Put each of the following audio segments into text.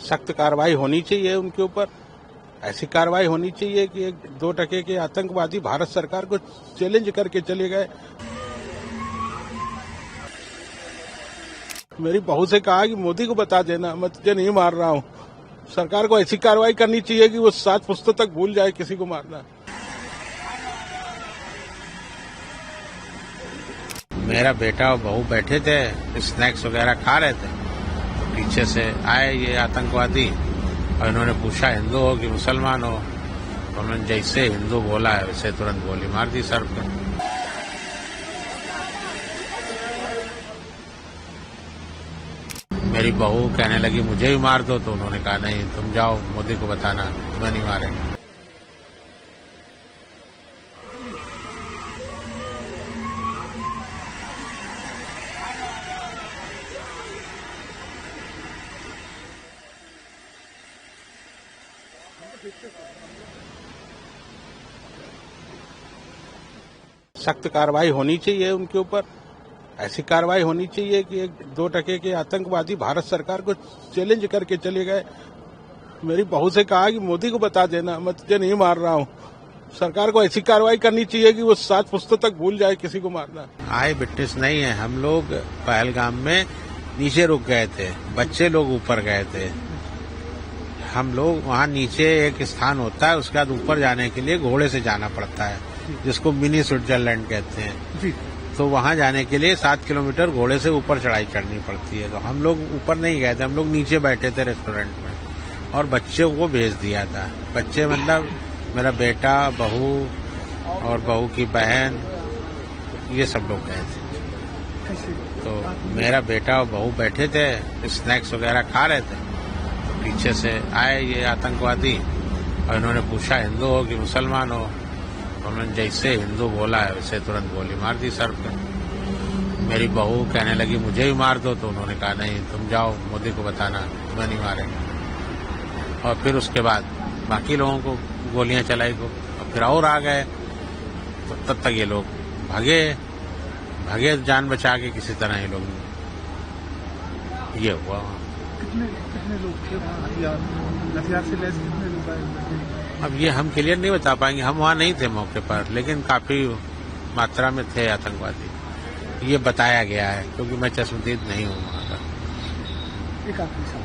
सख्त कार्रवाई होनी चाहिए उनके ऊपर। ऐसी कार्रवाई होनी चाहिए कि 2 के आतंकवादी भारत सरकार को चैलेंज करके चले गए। मेरी बहू से कहा कि मोदी को बता देना, मैं तुझे नहीं मार रहा हूँ। सरकार को ऐसी कार्रवाई करनी चाहिए कि वो 7 पुश्तों तक भूल जाए किसी को मारना। मेरा बेटा और बहू बैठे थे, स्नैक्स वगैरह खा रहे थे, तो पीछे से आए ये आतंकवादी और इन्होंने पूछा हिंदू हो कि मुसलमान हो, तो उन्होंने जैसे हिंदू बोला है वैसे तुरंत गोली मार दी सर पे। मेरी बहू कहने लगी मुझे भी मार दो, तो उन्होंने कहा नहीं तुम जाओ मोदी को बताना, तुम्हें नहीं मारेंगे। सख्त कार्रवाई होनी चाहिए उनके ऊपर। ऐसी कार्रवाई होनी चाहिए कि 2 के आतंकवादी भारत सरकार को चैलेंज करके चले गए। मेरी बहू से कहा कि मोदी को बता देना, मैं तुझे नहीं मार रहा हूँ। सरकार को ऐसी कार्रवाई करनी चाहिए कि वो 7 पुश्तों तक भूल जाए किसी को मारना। आई विटनेस नहीं है, हम लोग पहलगाम में नीचे रुक गए थे, बच्चे लोग ऊपर गए थे। हम लोग वहाँ नीचे एक स्थान होता है, उसके बाद ऊपर जाने के लिए घोड़े से जाना पड़ता है, जिसको मिनी स्विट्जरलैंड कहते हैं। तो वहाँ जाने के लिए 7 किलोमीटर घोड़े से ऊपर चढ़ाई चढ़नी पड़ती है। तो हम लोग ऊपर नहीं गए थे, हम लोग नीचे बैठे थे रेस्टोरेंट में और बच्चों को भेज दिया था। बच्चे मतलब मेरा बेटा, बहू और बहू की बहन, ये सब लोग गए थे। तो मेरा बेटा और बहू बैठे थे, स्नैक्स वगैरह खा रहे थे, तो पीछे से आए ये आतंकवादी और इन्होंने पूछा हिंदू हो कि मुसलमान हो, तो उन्होंने जैसे हिंदू बोला है वैसे तुरंत गोली मार दी सर पे। मेरी बहू कहने लगी मुझे भी मार दो, तो उन्होंने कहा नहीं तुम जाओ मोदी को बताना, तुम्हें नहीं मारेंगे। और फिर उसके बाद बाकी लोगों को गोलियां चलाई को, और फिर और आ गए, तो तब तक ये लोग भागे जान बचा के किसी तरह ये लोग। ये हुआ। कितने लोग थे हथियार से लैस, कितने लोग आए? अब ये हम क्लियर नहीं बता पाएंगे, हम वहाँ नहीं थे मौके पर, लेकिन काफी मात्रा में थे आतंकवादी, ये बताया गया है, क्योंकि मैं चश्मदीद नहीं हूँ वहाँ का। एक आखिरी सवाल,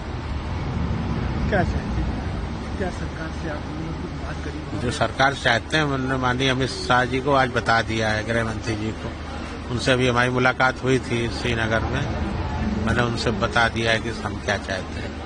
क्या चाहते हैं, क्या सरकार से आप बात करें? जो सरकार चाहते हैं उन्होंने माननीय अमित शाह जी को आज बता दिया है, गृह मंत्री जी को। उनसे भी हमारी मुलाकात हुई थी श्रीनगर में, मैंने उनसे बता दिया है कि हम क्या चाहते हैं।